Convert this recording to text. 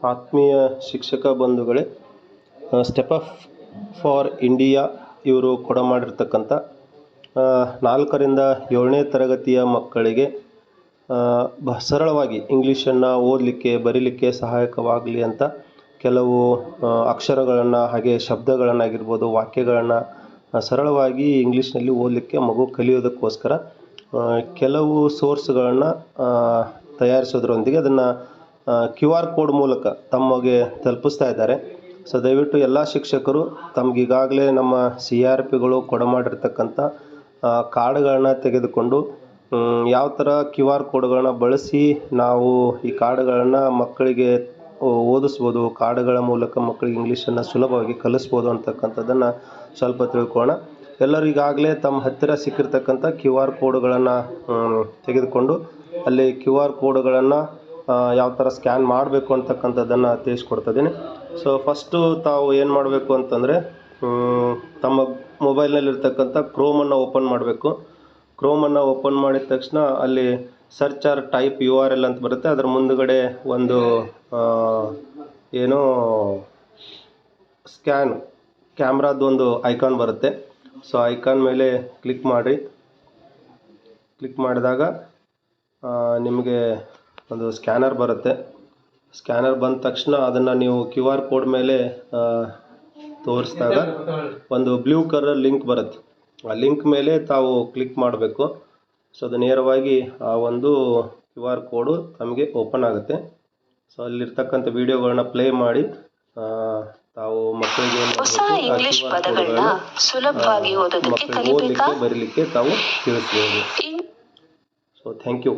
ಆತ್ಮೀಯ ಶಿಕ್ಷಕ ಬಂಧುಗಳೇ, ಸ್ಟೆಪ್ ಅಪ್ ಫಾರ್ ಇಂಡಿಯಾ ಇವರು ಕೊಡಮಾಡಿರ್ತಕ್ಕಂಥ 4ರಿಂದ 7ನೇ ತರಗತಿಯ ಮಕ್ಕಳಿಗೆ ಸರಳವಾಗಿ ಇಂಗ್ಲೀಷನ್ನು ಓದಲಿಕ್ಕೆ ಬರೀಲಿಕ್ಕೆ ಸಹಾಯಕವಾಗಲಿ ಅಂತ ಕೆಲವು ಅಕ್ಷರಗಳನ್ನು ಹಾಗೆ ಶಬ್ದಗಳನ್ನಾಗಿರ್ಬೋದು, ವಾಕ್ಯಗಳನ್ನು ಸರಳವಾಗಿ ಇಂಗ್ಲೀಷ್ನಲ್ಲಿ ಓದಲಿಕ್ಕೆ ಮಗು ಕಲಿಯೋದಕ್ಕೋಸ್ಕರ ಕೆಲವು ಸೋರ್ಸ್ಗಳನ್ನು ತಯಾರಿಸೋದ್ರೊಂದಿಗೆ ಅದನ್ನು QR ಕೋಡ್ ಮೂಲಕ ತಮಗೆ ತಲುಪಿಸ್ತಾ ಇದ್ದಾರೆ. ಸೊ ದಯವಿಟ್ಟು ಎಲ್ಲ ಶಿಕ್ಷಕರು ತಮಗೀಗಾಗಲೇ ನಮ್ಮ CRPಗಳು ಕೊಡಮಾಡಿರ್ತಕ್ಕಂಥ ಕಾರ್ಡ್ಗಳನ್ನ ತೆಗೆದುಕೊಂಡು ಯಾವ ಥರ QR ಕೋಡ್ಗಳನ್ನ ಬಳಸಿ ನಾವು ಈ ಕಾರ್ಡ್ಗಳನ್ನು ಮಕ್ಕಳಿಗೆ ಓದಿಸ್ಬೋದು, ಕಾರ್ಡ್ಗಳ ಮೂಲಕ ಮಕ್ಕಳಿಗೆ ಇಂಗ್ಲೀಷನ್ನು ಸುಲಭವಾಗಿ ಕಲಿಸ್ಬೋದು ಅಂತಕ್ಕಂಥದ್ದನ್ನು ಸ್ವಲ್ಪ ತಿಳ್ಕೊಳ್ಳೋಣ. ಎಲ್ಲರೂ ಈಗಾಗಲೇ ತಮ್ಮ ಹತ್ತಿರ ಸಿಕ್ಕಿರ್ತಕ್ಕಂಥ QR ಕೋಡ್ಗಳನ್ನು ತೆಗೆದುಕೊಂಡು ಅಲ್ಲಿ QR ಕೋಡ್ಗಳನ್ನು ಯಾವ ಥರ ಸ್ಕ್ಯಾನ್ ಮಾಡಬೇಕು ಅಂತಕ್ಕಂಥದ್ದನ್ನು ತಿಳಿಸ್ಕೊಡ್ತಿದ್ದೀನಿ. ಸೊ ಫಸ್ಟು ತಾವು ಏನು ಮಾಡಬೇಕು ಅಂತಂದರೆ ತಮ್ಮ ಮೊಬೈಲ್ನಲ್ಲಿರ್ತಕ್ಕಂಥ ಕ್ರೋಮನ್ನು ಓಪನ್ ಮಾಡಬೇಕು. ಕ್ರೋಮನ್ನು ಓಪನ್ ಮಾಡಿದ ತಕ್ಷಣ ಅಲ್ಲಿ ಸರ್ಚ್ ಆರ್ ಟೈಪ್ URL ಅಂತ ಬರುತ್ತೆ. ಅದರ ಮುಂದುಗಡೆ ಒಂದು ಏನೋ ಸ್ಕ್ಯಾನ್ ಕ್ಯಾಮ್ರಾದೊಂದು ಐಕಾನ್ ಬರುತ್ತೆ. ಸೊ ಐಕಾನ್ ಮೇಲೆ ಕ್ಲಿಕ್ ಮಾಡಿ. ಕ್ಲಿಕ್ ಮಾಡಿದಾಗ ನಿಮಗೆ ಒಂದು ಸ್ಕ್ಯಾನರ್ ಬರುತ್ತೆ. ಸ್ಕ್ಯಾನರ್ ಬಂದ ತಕ್ಷಣ ಅದನ್ನು ನೀವು QR ಕೋಡ್ ಮೇಲೆ ತೋರಿಸಿದಾಗ ಒಂದು ಬ್ಲೂ ಕಲರ್ ಲಿಂಕ್ ಬರುತ್ತೆ. ಆ ಲಿಂಕ್ ಮೇಲೆ ತಾವು ಕ್ಲಿಕ್ ಮಾಡಬೇಕು. ಸೊ ಅದು ನೇರವಾಗಿ ಆ ಒಂದು QR ಕೋಡು ತಮಗೆ ಓಪನ್ ಆಗುತ್ತೆ. ಸೊ ಅಲ್ಲಿರ್ತಕ್ಕಂಥ ವಿಡಿಯೋಗಳನ್ನ ಪ್ಲೇ ಮಾಡಿ ತಾವು ಮಕ್ಕಳಿಗೆ ಓದಲಿಕ್ಕೆ ಬರೀಲಿಕ್ಕೆ ತಾವು ತಿಳಿಸ್ಬೋದು. So thank you.